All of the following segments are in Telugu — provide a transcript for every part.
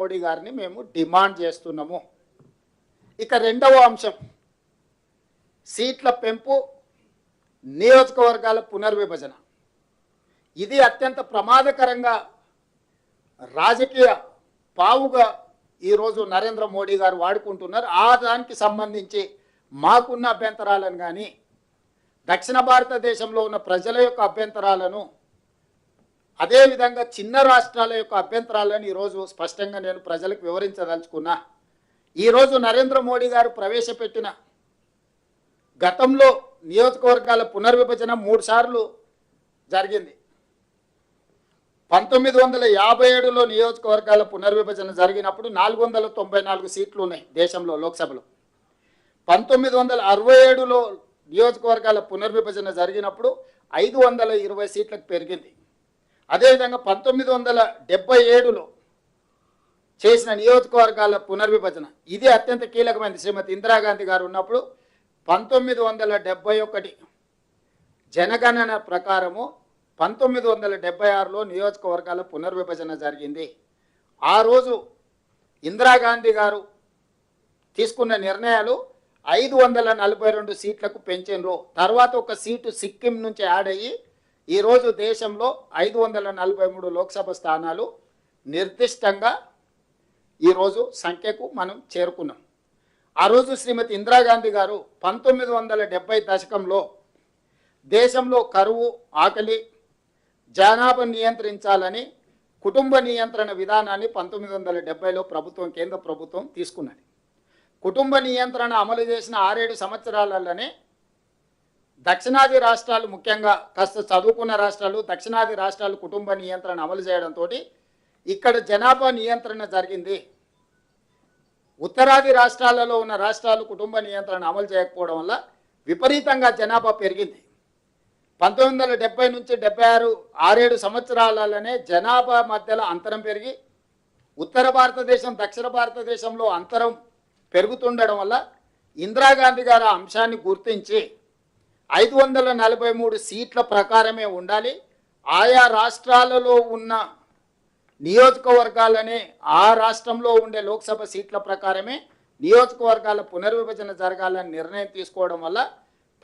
మోడీ గారిని మేము డిమాండ్ చేస్తున్నాము. ఇక రెండవ అంశం సీట్ల పెంపు, నియోజకవర్గాల పునర్విభజన. ఇది అత్యంత ప్రమాదకరంగా రాజకీయ పావుగా ఈరోజు నరేంద్ర మోడీ గారు వాడుకుంటున్నారు. ఆ దానికి సంబంధించి మాకున్న అభ్యంతరాలను కానీ దక్షిణ భారతదేశంలో ఉన్న ప్రజల యొక్క అభ్యంతరాలను, అదేవిధంగా చిన్న రాష్ట్రాల యొక్క అభ్యంతరాలను ఈరోజు స్పష్టంగా నేను ప్రజలకు వివరించదలుచుకున్నా. ఈరోజు నరేంద్ర మోడీ గారు ప్రవేశపెట్టిన గతంలో నియోజకవర్గాల పునర్విభజన 3 సార్లు జరిగింది. 1957లో నియోజకవర్గాల పునర్విభజన జరిగినప్పుడు 494 సీట్లు ఉన్నాయి దేశంలో లోక్సభలో. 1967లో నియోజకవర్గాల పునర్విభజన జరిగినప్పుడు 520 సీట్లకు పెరిగింది. అదేవిధంగా 1977లో చేసిన నియోజకవర్గాల పునర్విభజన ఇది అత్యంత కీలకమైనది. శ్రీమతి ఇందిరాగాంధీ గారు ఉన్నప్పుడు 1971 జనగణన ప్రకారము 1976లో నియోజకవర్గాల పునర్విభజన జరిగింది. ఆ రోజు ఇందిరాగాంధీ గారు తీసుకున్న నిర్ణయాలు 542 సీట్లకు పెంచారు. తర్వాత ఒక సీటు సిక్కిం నుంచి యాడ్ అయ్యి ఈరోజు దేశంలో 543 లోక్సభ స్థానాలు నిర్దిష్టంగా ఈరోజు సంఖ్యకు మనం చేరుకున్నాం. ఆ రోజు శ్రీమతి ఇందిరాగాంధీ గారు 1970 దశకంలో దేశంలో కరువు, ఆకలి, జనాభా నియంత్రించాలని కుటుంబ నియంత్రణ విధానాన్ని 1970లో కేంద్ర ప్రభుత్వం తీసుకున్నది. కుటుంబ నియంత్రణ అమలు చేసిన 6-7 సంవత్సరాలలోనే దక్షిణాది రాష్ట్రాలు, ముఖ్యంగా కాస్త చదువుకున్న రాష్ట్రాలు, దక్షిణాది రాష్ట్రాలు కుటుంబ నియంత్రణ అమలు చేయడంతో ఇక్కడ జనాభా నియంత్రణ జరిగింది. ఉత్తరాది రాష్ట్రాలలో ఉన్న రాష్ట్రాలు కుటుంబ నియంత్రణ అమలు చేయకపోవడం వల్ల విపరీతంగా జనాభా పెరిగింది. 1970 నుంచి 76 6-7 సంవత్సరాలలోనే జనాభా మధ్యలో అంతరం పెరిగి ఉత్తర భారతదేశం, దక్షిణ భారతదేశంలో అంతరం పెరుగుతుండడం వల్ల ఇందిరాగాంధీ గారు ఆ అంశాన్ని గుర్తించి 543 సీట్ల ప్రకారమే ఉండాలి, ఆయా రాష్ట్రాలలో ఉన్న నియోజకవర్గాలనే ఆ రాష్ట్రంలో ఉండే లోక్సభ సీట్ల ప్రకారమే నియోజకవర్గాల పునర్విభజన జరగాలని నిర్ణయం తీసుకోవడం వల్ల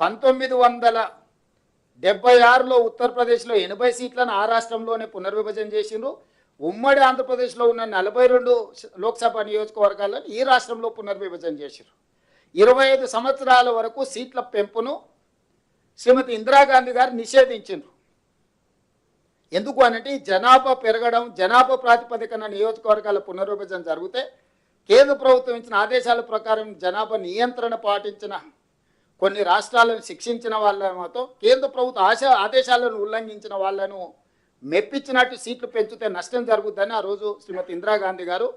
1976లో ఉత్తరప్రదేశ్లో 80 సీట్లను ఆ రాష్ట్రంలోనే పునర్విభజన చేసిండ్రు. ఉమ్మడి ఆంధ్రప్రదేశ్లో ఉన్న 42 లోక్సభ నియోజకవర్గాలను ఈ రాష్ట్రంలో పునర్విభజన చేశారు. 25 సంవత్సరాల వరకు సీట్ల పెంపును శ్రీమతి ఇందిరాగాంధీ గారు నిషేధించారు. ఎందుకు అనంటే జనాభా పెరగడం, జనాభా ప్రాతిపదికన నియోజకవర్గాల పునర్విభజన జరిగితే కేంద్ర ప్రభుత్వం ఇచ్చిన ఆదేశాల ప్రకారం జనాభా నియంత్రణ పాటించిన కొన్ని రాష్ట్రాలను శిక్షించిన వాళ్ళతో కేంద్ర ప్రభుత్వ ఆదేశాలను ఉల్లంఘించిన వాళ్ళను మెప్పించినట్టు సీట్లు పెంచితే నష్టం జరుగుతుందని ఆ రోజు శ్రీమతి ఇందిరాగాంధీ గారు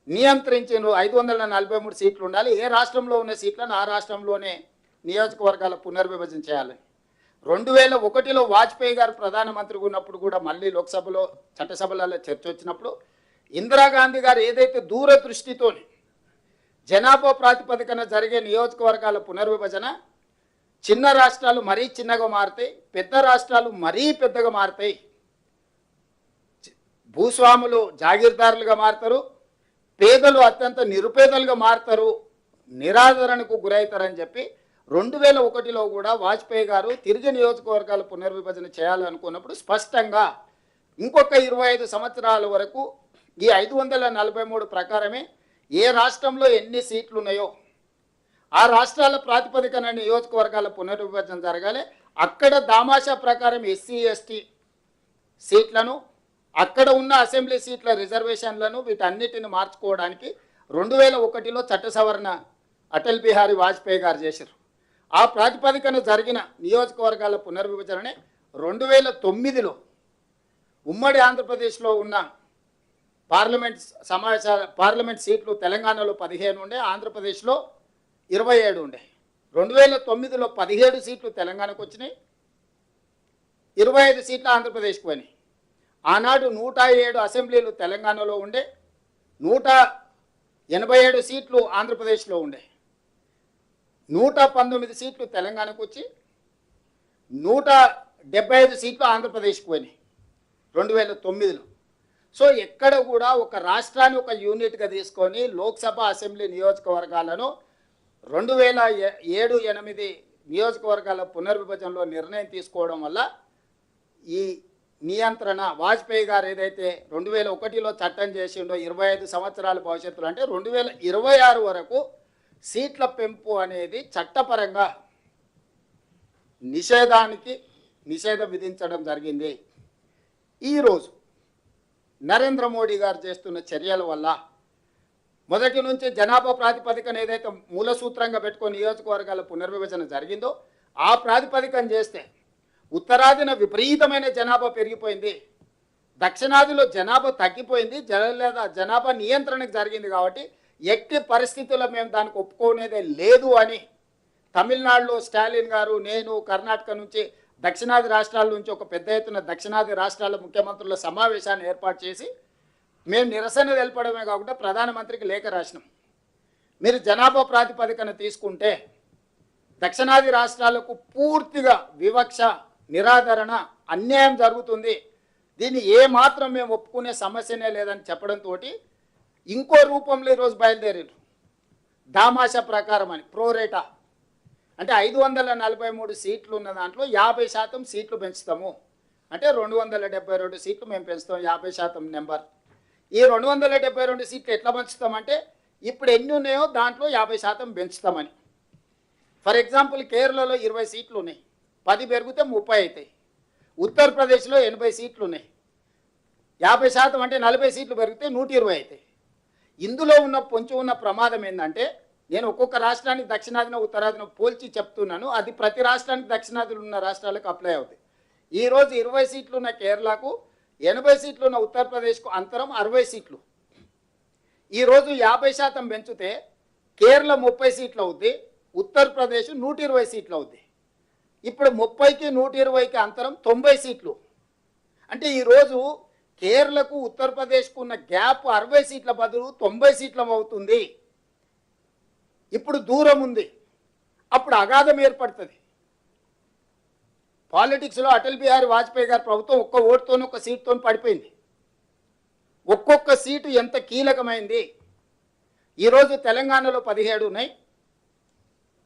నియంత్రించిన 543 సీట్లు ఉండాలి, ఏ రాష్ట్రంలో ఉన్న సీట్లను ఆ రాష్ట్రంలోనే నియోజకవర్గాల పునర్విభజన చేయాలి. 2001లో వాజ్పేయి గారు ప్రధానమంత్రిగా ఉన్నప్పుడు కూడా మళ్ళీ లోక్సభలో, చట్టసభలలో చర్చ వచ్చినప్పుడు ఇందిరాగాంధీ గారు ఏదైతే దూరదృష్టితో జనాభా ప్రాతిపదికన జరిగే నియోజకవర్గాల పునర్విభజన, చిన్న రాష్ట్రాలు మరీ చిన్నగా మారుతాయి, పెద్ద రాష్ట్రాలు మరీ పెద్దగా మారుతాయి, భూస్వాములు జాగీర్దారులుగా మారుతారు, పేదలు అత్యంత నిరుపేదలుగా మారుతారు, నిరాదరణకు గురవుతారని చెప్పి 2001లో కూడా వాజ్పేయి గారు తిరిగి నియోజకవర్గాల పునర్విభజన చేయాలనుకున్నప్పుడు స్పష్టంగా ఇంకొక 25 సంవత్సరాల వరకు ఈ 543 ప్రకారమే ఏ రాష్ట్రంలో ఎన్ని సీట్లు ఉన్నాయో ఆ రాష్ట్రాల ప్రాతిపదికన నియోజకవర్గాల పునర్విభజన జరగాలి. అక్కడ దామాషా ప్రకారం ఎస్సీ ఎస్టీ సీట్లను, అక్కడ ఉన్న అసెంబ్లీ సీట్ల రిజర్వేషన్లను వీటన్నిటిని మార్చుకోవడానికి 2001లో చట్ట సవరణ అటల్ బిహారీ వాజ్పేయి గారు చేశారు. ఆ ప్రాతిపదికన జరిగిన నియోజకవర్గాల పునర్విభజననే 2009లో ఉమ్మడి ఆంధ్రప్రదేశ్లో ఉన్న పార్లమెంట్ సీట్లు తెలంగాణలో 15 ఉండే, ఆంధ్రప్రదేశ్లో 27 ఉండే. 2009లో 17 సీట్లు తెలంగాణకు వచ్చినాయి, 25 సీట్లు ఆంధ్రప్రదేశ్కి పోయినాయి. ఆనాడు 107 అసెంబ్లీలు తెలంగాణలో ఉండే, 187 సీట్లు ఆంధ్రప్రదేశ్లో ఉండే, 119 సీట్లు తెలంగాణకు వచ్చి 175 సీట్లు ఆంధ్రప్రదేశ్కి పోయినాయి 2009లో. సో ఎక్కడ కూడా ఒక రాష్ట్రాన్ని ఒక యూనిట్గా తీసుకొని లోక్సభ అసెంబ్లీ నియోజకవర్గాలను 2007-8 నియోజకవర్గాల పునర్విభజనలో నిర్ణయం తీసుకోవడం వల్ల ఈ నియంత్రణ వాజ్పేయి గారు ఏదైతే 2001లో చట్టం చేసిండో 25 సంవత్సరాల భవిష్యత్తులో అంటే 2026 వరకు సీట్ల పెంపు అనేది చట్టపరంగా నిషేధం విధించడం జరిగింది. ఈరోజు నరేంద్ర మోడీ గారు చేస్తున్న చర్యల వల్ల మొదటి నుంచి జనాభా ప్రాతిపదికన ఏదైతే మూల సూత్రంగా పెట్టుకొని నియోజకవర్గాల పునర్విభజన జరిగిందో ఆ ప్రాతిపదికన చేస్తే ఉత్తరాదిన విపరీతమైన జనాభా పెరిగిపోయింది, దక్షిణాదిలో జనాభా తగ్గిపోయింది, జనాభా నియంత్రణకు జరిగింది. కాబట్టి ఎట్టి పరిస్థితుల్లో మేము దానికి ఒప్పుకునేదే లేదు అని తమిళనాడులో స్టాలిన్ గారు, నేను కర్ణాటక నుంచి దక్షిణాది రాష్ట్రాల నుంచి ఒక పెద్ద ఎత్తున దక్షిణాది రాష్ట్రాల ముఖ్యమంత్రుల సమావేశాన్ని ఏర్పాటు చేసి మేము నిరసన తెలపడమే కాకుండా ప్రధానమంత్రికి లేఖ రాసినాం. మీరు జనాభా ప్రాతిపదికన తీసుకుంటే దక్షిణాది రాష్ట్రాలకు పూర్తిగా వివక్ష, నిరాదరణ, అన్యాయం జరుగుతుంది, దీన్ని ఏమాత్రం మేము ఒప్పుకునే సమస్యనే లేదని చెప్పడంతో ఇంకో రూపంలో ఈరోజు బయలుదేరారు. దామాషా ప్రకారం అని ప్రోరేటా అంటే 543 సీట్లు ఉన్న దాంట్లో 50% సీట్లు పెంచుతాము అంటే 272 సీట్లు మేము పెంచుతాం, 50% నెంబర్. ఈ 272 సీట్లు ఎట్లా పెంచుతామంటే ఇప్పుడు ఎన్ని ఉన్నాయో దాంట్లో 50% పెంచుతామని. ఫర్ ఎగ్జాంపుల్ కేరళలో 20 సీట్లు ఉన్నాయి, 10 పెరిగితే 30 అవుతాయి. ఉత్తరప్రదేశ్లో 80 సీట్లు ఉన్నాయి, 50% అంటే 40 సీట్లు పెరిగితే 120 అవుతాయి. ఇందులో పొంచి ఉన్న ప్రమాదం ఏంటంటే నేను ఒక్కొక్క రాష్ట్రానికి దక్షిణాదిన ఉత్తరాదిన పోల్చి చెప్తున్నాను, అది ప్రతి రాష్ట్రానికి దక్షిణాదిలో ఉన్న రాష్ట్రాలకు అప్లై అవుతాయి. ఈరోజు 20 సీట్లు ఉన్న కేరళకు, 80 సీట్లు ఉన్న ఉత్తరప్రదేశ్కు అంతరం 60 సీట్లు. ఈరోజు 50% పెంచితే కేరళ 30 సీట్లు అవుద్ది, ఉత్తరప్రదేశ్ 120 సీట్లు అవుద్ది. ఇప్పుడు 30కి 120కి అంతరం 90 సీట్లు. అంటే ఈరోజు కేరళకు ఉత్తరప్రదేశ్కు ఉన్న గ్యాప్ 60 సీట్ల బదులు 90 సీట్ల అవుతుంది. ఇప్పుడు దూరం ఉంది, అప్పుడు అగాధం ఏర్పడుతుంది. పాలిటిక్స్లో అటల్ బిహారీ వాజ్పేయి గారి ప్రభుత్వం ఒక్క ఓటుతోనే ఒక సీట్తో పడిపోయింది. ఒక్కొక్క సీటు ఎంత కీలకమైంది. ఈరోజు తెలంగాణలో 17 ఉన్నాయి,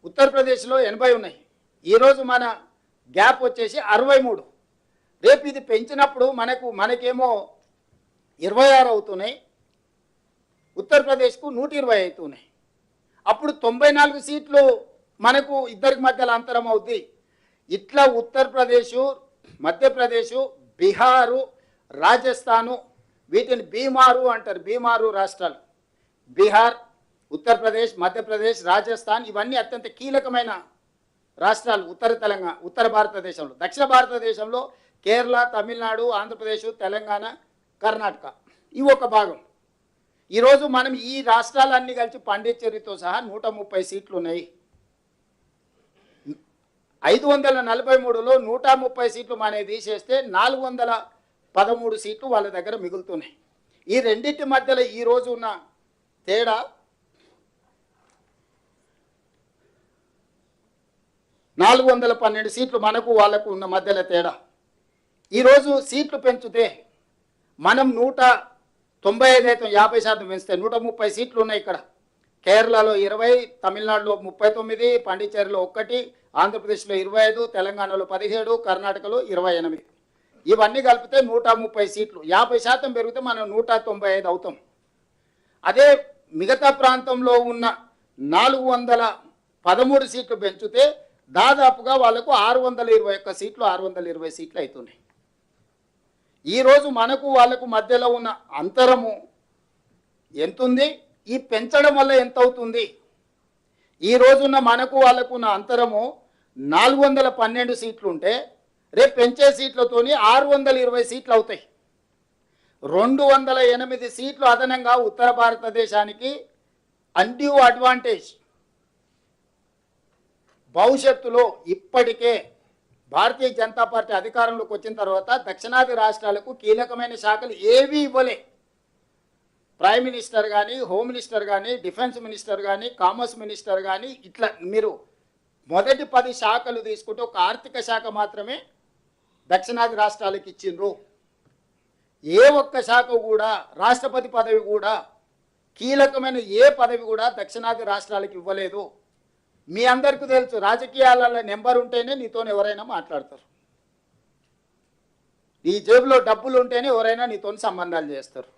ఉత్తరప్రదేశ్లో 80 ఉన్నాయి. ఈరోజు మన గ్యాప్ వచ్చేసి 63. రేపు ఇది పెంచినప్పుడు మనకేమో 26 అవుతున్నాయి, ఉత్తరప్రదేశ్కు 120 అవుతున్నాయి. అప్పుడు 94 సీట్లు మనకు ఇద్దరికి మధ్యలో అంతరం అవుద్ది. ఇట్లా ఉత్తరప్రదేశ్, మధ్యప్రదేశ్, బీహారు, రాజస్థాను, వీటిని బీమారు అంటారు, బీమారు రాష్ట్రాలు. బీహార్, ఉత్తరప్రదేశ్, మధ్యప్రదేశ్, రాజస్థాన్ ఇవన్నీ అత్యంత కీలకమైన రాష్ట్రాలు ఉత్తర భారతదేశంలో. దక్షిణ భారతదేశంలో కేరళ, తమిళనాడు, ఆంధ్రప్రదేశ్, తెలంగాణ, కర్ణాటక ఇవి ఒక భాగం. ఈరోజు మనం ఈ రాష్ట్రాలన్నీ కలిసి పాండిచ్చేరితో సహా 130 సీట్లు ఉన్నాయి. 543లో 130 సీట్లు మనకి తీసేస్తే 413 సీట్లు వాళ్ళ దగ్గర మిగులుతున్నాయి. ఈ రెండింటి మధ్యలో ఈరోజు ఉన్న తేడా 412 సీట్లు మనకు వాళ్ళకు ఉన్న మధ్యలో తేడా. ఈరోజు సీట్లు పెంచితే మనం 195 అయితే 50% పెంచితే 130 సీట్లు ఉన్నాయి. ఇక్కడ కేరళలో 20, తమిళనాడులో 39, పాండిచ్చేరిలో 1, ఆంధ్రప్రదేశ్లో 25, తెలంగాణలో 17, కర్ణాటకలో 28. ఇవన్నీ కలిపితే 130 సీట్లు. 50% పెరిగితే మనం 195 అవుతాం. అదే మిగతా ప్రాంతంలో ఉన్న 413 సీట్లు పెంచితే దాదాపుగా వాళ్ళకు 621 సీట్లు, 620 సీట్లు అవుతున్నాయి. ఈరోజు మనకు వాళ్ళకు మధ్యలో ఉన్న అంతరము ఎంతుంది, ఈ పెంచడం వల్ల ఎంత అవుతుంది? ఈ రోజున్న మనకు వాళ్ళకు ఉన్న అంతరము 412 సీట్లు ఉంటే రేపు పెంచే సీట్లతోని 620 సీట్లు అవుతాయి. 208 సీట్లు అదనంగా ఉత్తర భారతదేశానికి అన్డ్యూ అడ్వాంటేజ్. భవిష్యత్తులో ఇప్పటికే భారతీయ జనతా పార్టీ అధికారంలోకి వచ్చిన తర్వాత దక్షిణాది రాష్ట్రాలకు కీలకమైన శాఖలు ఏవీ ఇవ్వలే. ప్రైమ్ మినిస్టర్ కానీ, హోమ్ మినిస్టర్ కానీ, డిఫెన్స్ మినిస్టర్ కానీ, కామర్స్ మినిస్టర్ కానీ, ఇట్లా మీరు మొదటి 10 శాఖలు తీసుకుంటే ఒక ఆర్థిక శాఖ మాత్రమే దక్షిణాది రాష్ట్రాలకు ఇచ్చిండ్రు. ఏ ఒక్క శాఖ కూడా, రాష్ట్రపతి పదవి కూడా, కీలకమైన ఏ పదవి కూడా దక్షిణాది రాష్ట్రాలకు ఇవ్వలేదు. మీ అందరికీ తెలుసు, రాజకీయాలలో నెంబర్ ఉంటేనే నీతో ఎవరైనా మాట్లాడతారు. నీ జేబులో డబ్బులు ఉంటేనే ఎవరైనా నీతో సంబంధాలు చేస్తారు.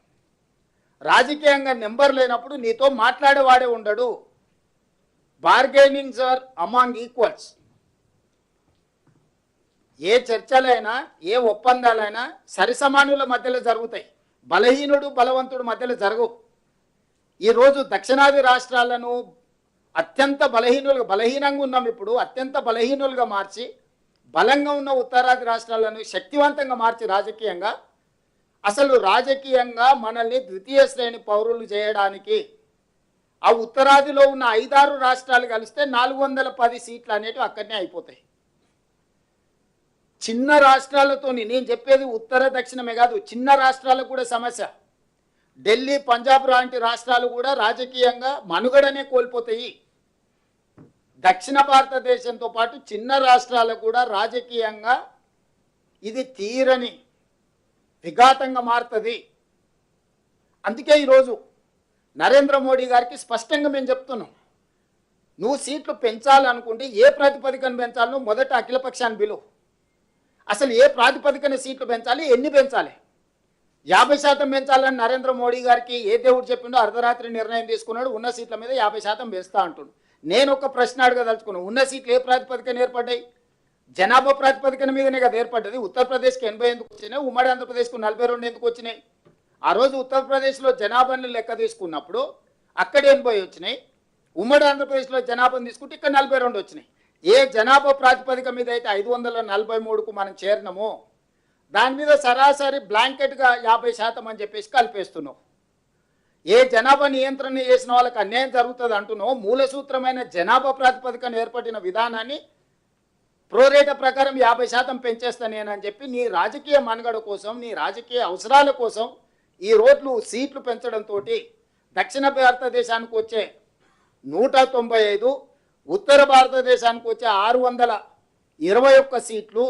రాజకీయంగా నెంబర్ లేనప్పుడు నీతో మాట్లాడేవాడే ఉండడు. Bargainings are among equals. ఏ చర్చలైనా, ఏ ఒప్పందాలైనా సరిసమానుల మధ్యలో జరుగుతాయి. బలహీనుడు బలవంతుడు మధ్యలో జరగవు. ఈరోజు దక్షిణాది రాష్ట్రాలను అత్యంత బలహీనంగా ఉన్నాం, ఇప్పుడు అత్యంత బలహీనులుగా మార్చి, బలంగా ఉన్న ఉత్తరాది రాష్ట్రాలను శక్తివంతంగా మార్చి రాజకీయంగా, అసలు రాజకీయంగా మనల్ని ద్వితీయ శ్రేణి పౌరులు చేయడానికి ఆ ఉత్తరాదిలో ఉన్న 5-6 రాష్ట్రాలు కలిస్తే 410 సీట్లు అనేటివి అక్కడనే అయిపోతాయి. చిన్న రాష్ట్రాలతో, నేను చెప్పేది ఉత్తర దక్షిణమే కాదు, చిన్న రాష్ట్రాలకు కూడా సమస్య. ఢిల్లీ, పంజాబ్ లాంటి రాష్ట్రాలు కూడా రాజకీయంగా మనుగడనే కోల్పోతాయి. దక్షిణ భారతదేశంతో పాటు చిన్న రాష్ట్రాలకు కూడా రాజకీయంగా ఇది తీరని విఘాతంగా మారుతుంది. అందుకే ఈరోజు నరేంద్ర మోడీ గారికి స్పష్టంగా మేము చెప్తున్నాం, నువ్వు సీట్లు పెంచాలనుకుంటే ఏ ప్రాతిపదికన పెంచాలో మొదట అఖిలపక్షాన్ని బిలువు. అసలు ఏ ప్రాతిపదికన సీట్లు పెంచాలి, ఎన్ని పెంచాలి? 50% పెంచాలని నరేంద్ర మోడీ గారికి ఏ దేవుడు చెప్పిండో అర్ధరాత్రి నిర్ణయం తీసుకున్నాడు. ఉన్న సీట్ల మీద 50% పెంచుతా అంటుండు. నేను ఒక ప్రశ్న అడగదలుచుకున్నాను, ఉన్న సీట్లు ఏ ప్రాతిపదికన ఏర్పడ్డాయి? జనాభా ప్రాతిపదికన మీదనే కదా ఏర్పడ్డది. ఉత్తరప్రదేశ్కి 80 ఎందుకు వచ్చినాయి, ఉమ్మడి ఆంధ్రప్రదేశ్కు 42 ఎందుకు వచ్చినాయి? ఆ రోజు ఉత్తరప్రదేశ్లో జనాభాను లెక్క తీసుకున్నప్పుడు అక్కడ 80 వచ్చినాయి, ఉమ్మడి ఆంధ్రప్రదేశ్లో జనాభాను తీసుకుంటే ఇక్కడ 42 వచ్చినాయి. ఏ జనాభా ప్రాతిపదిక మీద అయితే 543కు మనం చేరినామో దాని మీద సరాసరి బ్లాంకెట్గా 50% అని చెప్పేసి కలిపేస్తున్నావు. ఏ జనాభా నియంత్రణ చేసిన వాళ్ళకి అన్యాయం జరుగుతుంది అంటున్నావు. మూల సూత్రమైన జనాభా ప్రాతిపదికన ఏర్పడిన విధానాన్ని ప్రోరేట ప్రకారం 50% పెంచేస్తా నేనని చెప్పి నీ రాజకీయ మనుగడ కోసం, నీ రాజకీయ అవసరాల కోసం ఈ రోడ్లు సీట్లు పెంచడంతో దక్షిణ భారతదేశానికి వచ్చే 195, ఉత్తర భారతదేశానికి వచ్చే 621 సీట్లు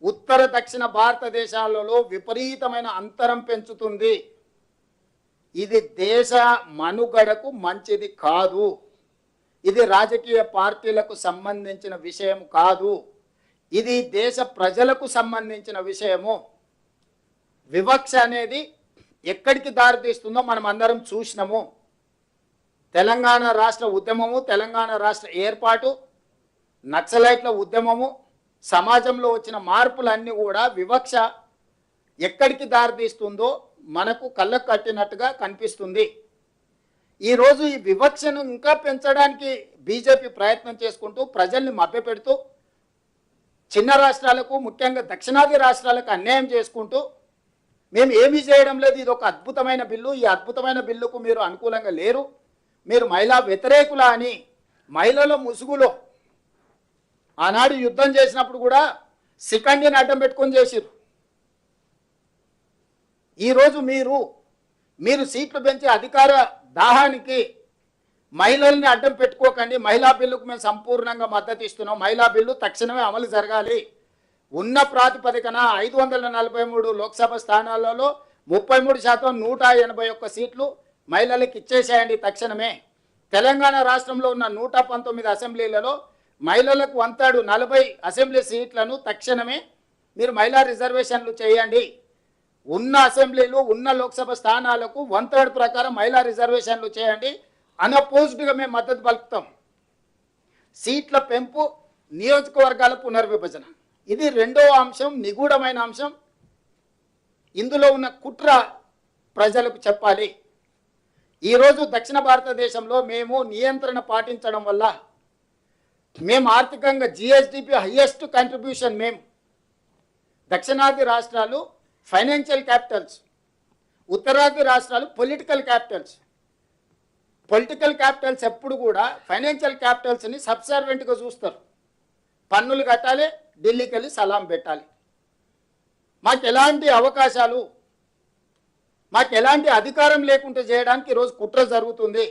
ఉత్తర దక్షిణ భారతదేశాలలో విపరీతమైన అంతరం పెంచుతుంది. ఇది దేశ మనుగడకు మంచిది కాదు. ఇది రాజకీయ పార్టీలకు సంబంధించిన విషయం కాదు. ఇది దేశ ప్రజలకు సంబంధించిన విషయము. వివక్ష అనేది ఎక్కడికి దారితీస్తుందో మనం అందరం చూసినాము. తెలంగాణ రాష్ట్ర ఉద్యమము, తెలంగాణ రాష్ట్ర ఏర్పాటు, నక్సలైట్ల ఉద్యమము, సమాజంలో వచ్చిన మార్పులన్నీ కూడా వివక్ష ఎక్కడికి దారితీస్తుందో మనకు కళ్ళకు కట్టినట్టుగా కనిపిస్తుంది. ఈరోజు ఈ వివక్షను ఇంకా పెంచడానికి బీజేపీ ప్రయత్నం చేసుకుంటూ ప్రజల్ని మభ్యపెడుతూ చిన్న రాష్ట్రాలకు, ముఖ్యంగా దక్షిణాది రాష్ట్రాలకు అన్యాయం చేసుకుంటూ మేము ఏమీ చేయడం లేదు, ఇది ఒక అద్భుతమైన బిల్లు, ఈ అద్భుతమైన బిల్లుకు మీరు అనుకూలంగా లేరు, మీరు మహిళా వ్యతిరేకులా అని మహిళల ముసుగులో ఆనాడు యుద్ధం చేసినప్పుడు కూడా శిఖండిని అడ్డం పెట్టుకొని చేసిరు. ఈరోజు మీరు సీట్లు పెంచే అధికార దాహానికి మహిళల్ని అడ్డం పెట్టుకోకండి. మహిళా బిల్లుకు మేము సంపూర్ణంగా మద్దతు ఇస్తున్నాం. మహిళా బిల్లు తక్షణమే అమలు జరగాలి. ఉన్న ప్రాతిపదికన 543 లోక్సభ స్థానాలలో 33% 181 సీట్లు మహిళలకు ఇచ్చేసేయండి తక్షణమే. తెలంగాణ రాష్ట్రంలో ఉన్న 119 అసెంబ్లీలలో మహిళలకు 140 అసెంబ్లీ సీట్లను తక్షణమే మీరు మహిళా రిజర్వేషన్లు చేయండి. ఉన్న అసెంబ్లీలు, ఉన్న లోక్సభ స్థానాలకు 1/3 ప్రకారం మహిళా రిజర్వేషన్లు చేయండి. అన్అపోజ్డ్గా మేము మద్దతు పలుకుతాం. సీట్ల పెంపు, నియోజకవర్గాల పునర్విభజన, ఇది రెండవ అంశం, నిగూఢమైన అంశం. ఇందులో ఉన్న కుట్ర ప్రజలకు చెప్పాలి. ఈరోజు దక్షిణ భారతదేశంలో మేము నియంత్రణ పాటించడం వల్ల మేము ఆర్థికంగా జిఎస్డిపి హైయెస్ట్ కంట్రిబ్యూషన్ మేము. దక్షిణాది రాష్ట్రాలు ఫైనాన్షియల్ క్యాపిటల్స్, ఉత్తరాది రాష్ట్రాలు పొలిటికల్ క్యాపిటల్స్. పొలిటికల్ క్యాపిటల్స్ ఎప్పుడు కూడా ఫైనాన్షియల్ క్యాపిటల్స్ని సబ్సర్వెంట్గా చూస్తారు. పన్నులు కట్టాలి, ఢిల్లీకి వెళ్ళి సలాం పెట్టాలి. మాకు ఎలాంటి అవకాశాలు, మాకు ఎలాంటి అధికారం లేకుండా చేయడానికి ఈరోజు కుట్ర జరుగుతుంది.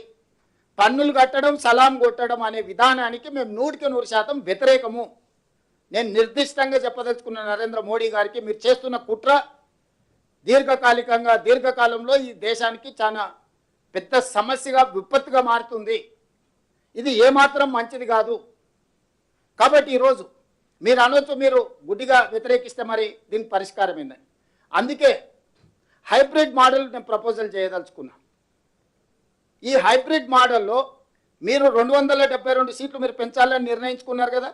పన్నులు కట్టడం, సలాం కొట్టడం అనే విధానానికి మేము 100% వ్యతిరేకము. నేను నిర్దిష్టంగా చెప్పదలుచుకున్న నరేంద్ర మోడీ గారికి, మీరు చేస్తున్న కుట్ర దీర్ఘకాలంలో ఈ దేశానికి చాలా పెద్ద సమస్యగా విపత్తుగా మారుతుంది. ఇది ఏమాత్రం మంచిది కాదు. కాబట్టి ఈరోజు మీరు అనొచ్చు, మీరు గుడ్డిగా వ్యతిరేకిస్తే మరి దీనికి పరిష్కారం ఏందని. అందుకే హైబ్రిడ్ మోడల్ నేను ప్రపోజల్ చేయదలుచుకున్నా. ఈ హైబ్రిడ్ మోడల్లో మీరు 272 సీట్లు మీరు పెంచాలని నిర్ణయించుకున్నారు కదా,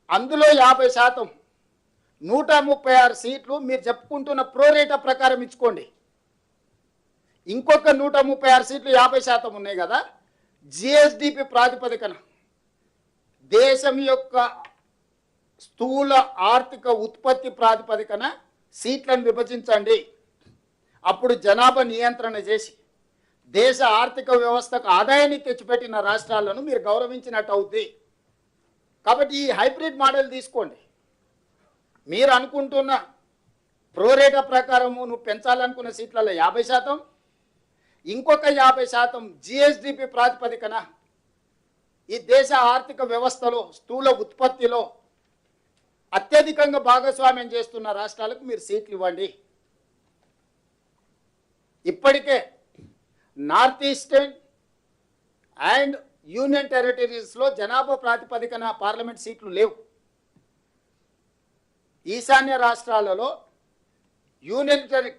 అందులో 50%, 136 సీట్లు మీరు చెప్పుకుంటున్న ప్రోరేటా ప్రకారం ఇచ్చుకోండి. ఇంకొక 136 సీట్లు 50% ఉన్నాయి కదా, జిఎస్డిపి ప్రాతిపదికన దేశం యొక్క స్థూల ఆర్థిక ఉత్పత్తి ప్రాతిపదికన సీట్లను విభజించండి. అప్పుడు జనాభా నియంత్రణ చేసి దేశ ఆర్థిక వ్యవస్థకు ఆదాయాన్ని తెచ్చిపెట్టిన రాష్ట్రాలను మీరు గౌరవించినట్టు అవుద్ది. కాబట్టి ఈ హైబ్రిడ్ మోడల్ తీసుకోండి. మీరు అనుకుంటున్న ప్రోరేటా ప్రకారము నువ్వు పెంచాలనుకున్న సీట్లలో 50%, ఇంకొక 50% జిఎస్డిపి ప్రాతిపదికన ఈ దేశ ఆర్థిక వ్యవస్థలో స్థూల ఉత్పత్తిలో అత్యధికంగా భాగస్వామ్యం చేస్తున్న రాష్ట్రాలకు మీరు సీట్లు ఇవ్వండి. ఇప్పటికే నార్త్ ఈస్టర్న్ అండ్ యూనియన్ టెరిటరీస్లో జనాభా ప్రాతిపదికన పార్లమెంట్ సీట్లు లేవు. ఈశాన్య రాష్ట్రాలలో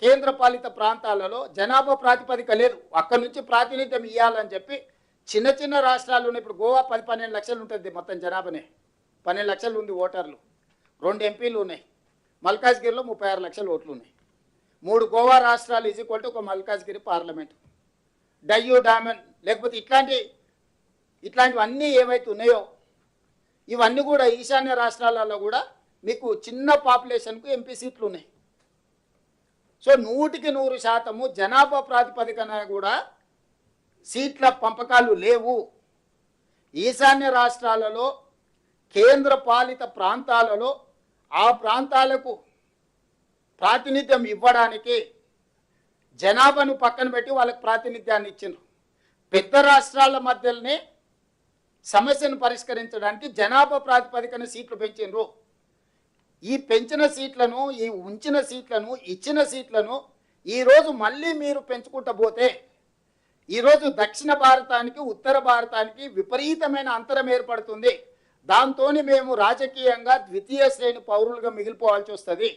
కేంద్ర పాలిత ప్రాంతాలలో జనాభా ప్రాతిపదిక లేదు. అక్కడి నుంచి ప్రాతినిధ్యం ఇవ్వాలని చెప్పి చిన్న చిన్న రాష్ట్రాలు ఉన్నాయి. ఇప్పుడు గోవా 10-12 లక్షలు ఉంటుంది మొత్తం జనాభానే, 12 లక్షలు ఉంది ఓటర్లు, 2 ఎంపీలు ఉన్నాయి. మల్కాజ్గిరిలో 36 లక్షల ఓట్లు ఉన్నాయి. 3 గోవా రాష్ట్రాలు ఈజ్ఈక్వల్ టు ఒక మల్కాజ్గిరి పార్లమెంట్. డయ్యూ డామన్ లేకపోతే ఇట్లాంటివన్నీ ఏవైతే ఉన్నాయో ఇవన్నీ కూడా ఈశాన్య రాష్ట్రాలలో కూడా మీకు చిన్న పాపులేషన్కు ఎంపీ సీట్లు ఉన్నాయి. సో 100% జనాభా ప్రాతిపదికన కూడా సీట్ల పంపకాలు లేవు. ఈశాన్య రాష్ట్రాలలో కేంద్ర పాలిత ప్రాంతాలలో ఆ ప్రాంతాలకు ప్రాతినిధ్యం ఇవ్వడానికి జనాభాను పక్కన పెట్టి వాళ్ళకి ప్రాతినిధ్యాన్ని ఇచ్చిండ్రు. పెద్ద రాష్ట్రాల మధ్యలోనే సమస్యను పరిష్కరించడానికి జనాభా ప్రాతిపదికన సీట్లు పెంచిండ్రు. ఈ పెంచిన సీట్లను, ఈ ఉంచిన సీట్లను, ఇచ్చిన సీట్లను ఈరోజు మళ్ళీ మీరు పెంచుకుంటూ పోతే ఈరోజు దక్షిణ భారతానికి ఉత్తర భారతానికి విపరీతమైన అంతరం ఏర్పడుతుంది. దాంతో మేము రాజకీయంగా ద్వితీయ శ్రేణి పౌరులుగా మిగిలిపోవాల్సి వస్తుంది.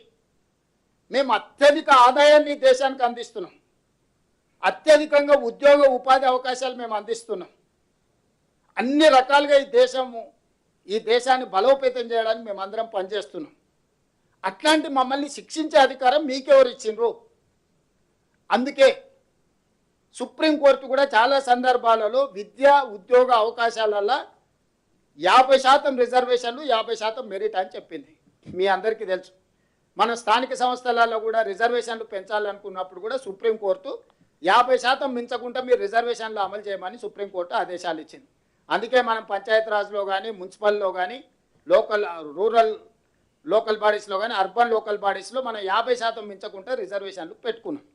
మేము అత్యధిక ఆదాయాన్ని దేశానికి అందిస్తున్నాం, అత్యధికంగా ఉద్యోగ ఉపాధి అవకాశాలు మేము అందిస్తున్నాం. అన్ని రకాలుగా ఈ దేశాన్ని బలోపేతం చేయడానికి మేము అందరం పనిచేస్తున్నాం. అట్లాంటి మమ్మల్ని శిక్షించే అధికారం మీకెవరు ఇచ్చిండ్రు? అందుకే సుప్రీంకోర్టు కూడా చాలా సందర్భాలలో విద్యా ఉద్యోగ అవకాశాలలో 50% రిజర్వేషన్లు 50% మెరిట్ అని చెప్పింది. మీ అందరికీ తెలుసు. మన స్థానిక సంస్థలలో కూడా రిజర్వేషన్లు పెంచాలనుకున్నప్పుడు కూడా సుప్రీంకోర్టు 50% మించకుండా మీరు రిజర్వేషన్లు అమలు చేయమని సుప్రీంకోర్టు ఆదేశాలు ఇచ్చింది. అందుకే మనం పంచాయతీరాజ్లో కానీ, మున్సిపల్లో కానీ, రూరల్ లోకల్ బాడీస్లో కానీ, అర్బన్ లోకల్ బాడీస్లో మనం 50% మించకుండా రిజర్వేషన్లు పెట్టుకున్నాం.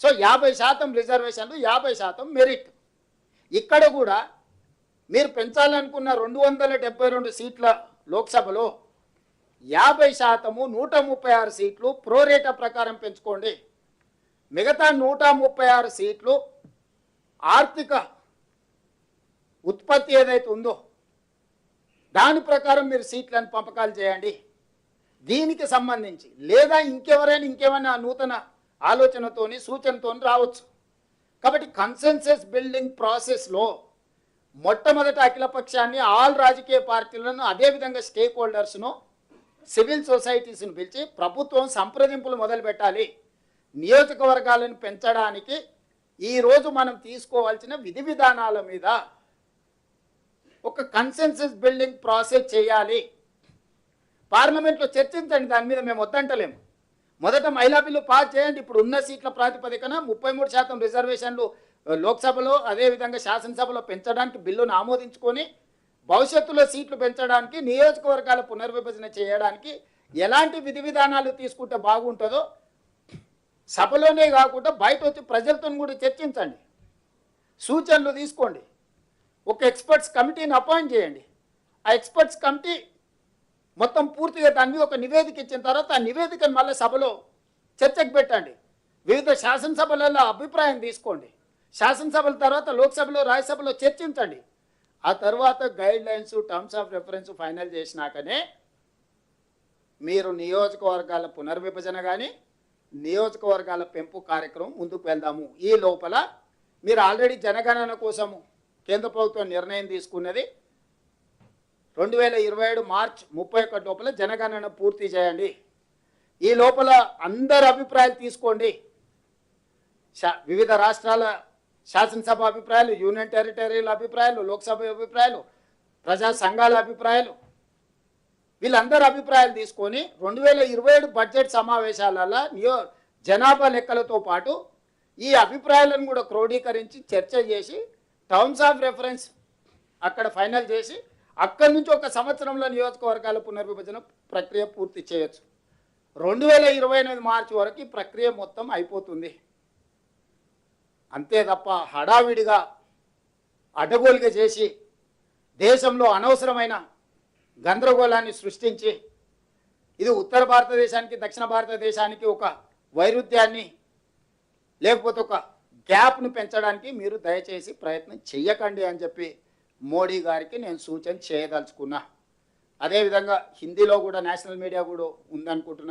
సో 50% రిజర్వేషన్లు 50% మెరిట్. ఇక్కడ కూడా మీరు పెంచాలనుకున్న 272 సీట్ల లోక్సభలో 50% 136 సీట్లు ప్రోరేటా ప్రకారం పెంచుకోండి. మిగతా 136 సీట్లు ఆర్థిక ఉత్పత్తి ఏదైతే ఉందో దాని ప్రకారం మీరు సీట్లను పంపకాలు చేయండి. దీనికి సంబంధించి లేదా ఇంకేమైనా నూతన ఆలోచనతోని సూచనతోని రావచ్చు. కాబట్టి కన్సెన్సస్ బిల్డింగ్ ప్రాసెస్లో మొట్టమొదట అఖిలపక్షాన్ని, ఆల్ రాజకీయ పార్టీలను, అదేవిధంగా స్టేక్ హోల్డర్స్ను, సివిల్ సొసైటీస్ను పిలిచి ప్రభుత్వం సంప్రదింపులు మొదలు పెట్టాలి. నియోజకవర్గాలను పెంచడానికి ఈరోజు మనం తీసుకోవాల్సిన విధి విధానాల మీద ఒక కన్సెన్సస్ బిల్డింగ్ ప్రాసెస్ చేయాలి. పార్లమెంట్లో చర్చించండి, దాని మీద మేము వద్దంటలేము. మొదట మహిళా బిల్లు పాస్ చేయండి. ఇప్పుడు ఉన్న సీట్ల ప్రాతిపదికన 33% రిజర్వేషన్లు లోక్సభలో అదేవిధంగా శాసనసభలో పెంచడానికి బిల్లును ఆమోదించుకొని భవిష్యత్తులో సీట్లు పెంచడానికి, నియోజకవర్గాల పునర్విభజన చేయడానికి ఎలాంటి విధి విధానాలు తీసుకుంటే బాగుంటుందో సభలోనే కాకుండా బయట వచ్చి ప్రజలతో కూడా చర్చించండి, సూచనలు తీసుకోండి. ఒక ఎక్స్పర్ట్స్ కమిటీని అపాయింట్ చేయండి. ఆ ఎక్స్పర్ట్స్ కమిటీ మొత్తం పూర్తిగా దాని మీద ఒక నివేదిక ఇచ్చిన తర్వాత ఆ నివేదికను మళ్ళీ సభలో చర్చకు పెట్టండి. వివిధ శాసనసభలలో అభిప్రాయం తీసుకోండి. శాసనసభల తర్వాత లోక్సభలో రాజ్యసభలో చర్చించండి. ఆ తర్వాత guidelines terms of reference final చేసినాకనే మీరు నియోజకవర్గాల పునర్విభజన కానీ నియోజకవర్గాల పెంపు కార్యక్రమం ముందుకు వెళ్దాము. ఈ లోపల మీరు ఆల్రెడీ జనగణన కోసము కేంద్ర ప్రభుత్వం నిర్ణయం తీసుకున్నది 2027 మార్చి 31 లోపల జనగణన పూర్తి చేయండి. ఈ లోపల అందరి అభిప్రాయాలు తీసుకోండి. వివిధ రాష్ట్రాల శాసనసభ అభిప్రాయాలు, యూనియన్ టెరిటరీల అభిప్రాయాలు, లోక్సభ అభిప్రాయాలు, ప్రజా సంఘాల అభిప్రాయాలు, వీళ్ళందరి అభిప్రాయాలు తీసుకొని 2027 బడ్జెట్ సమావేశాలలో జనాభా లెక్కలతో పాటు ఈ అభిప్రాయాలను కూడా క్రోడీకరించి చర్చ చేసి టర్మ్స్ ఆఫ్ రెఫరెన్స్ అక్కడ ఫైనల్ చేసి అక్కడి నుంచి ఒక సంవత్సరంలో నియోజకవర్గాల పునర్విభజన ప్రక్రియ పూర్తి చేయొచ్చు. 2028 మార్చి వరకు ఈ ప్రక్రియ మొత్తం అయిపోతుంది. అంతే తప్ప హడావిడిగా అడ్డగోలుగా చేసి దేశంలో అనవసరమైన గందరగోళాన్ని సృష్టించి ఇది ఉత్తర భారతదేశానికి దక్షిణ భారతదేశానికి ఒక వైరుధ్యాన్ని లేకపోతే ఒక గ్యాప్ను పెంచడానికి మీరు దయచేసి ప్రయత్నం చెయ్యకండి అని చెప్పి మోడీ గారికి నేను సూచన చేయదలుచుకున్నా. అదేవిధంగా హిందీలో కూడా నేషనల్ మీడియా కూడా ఉందనుకుంటున్నా.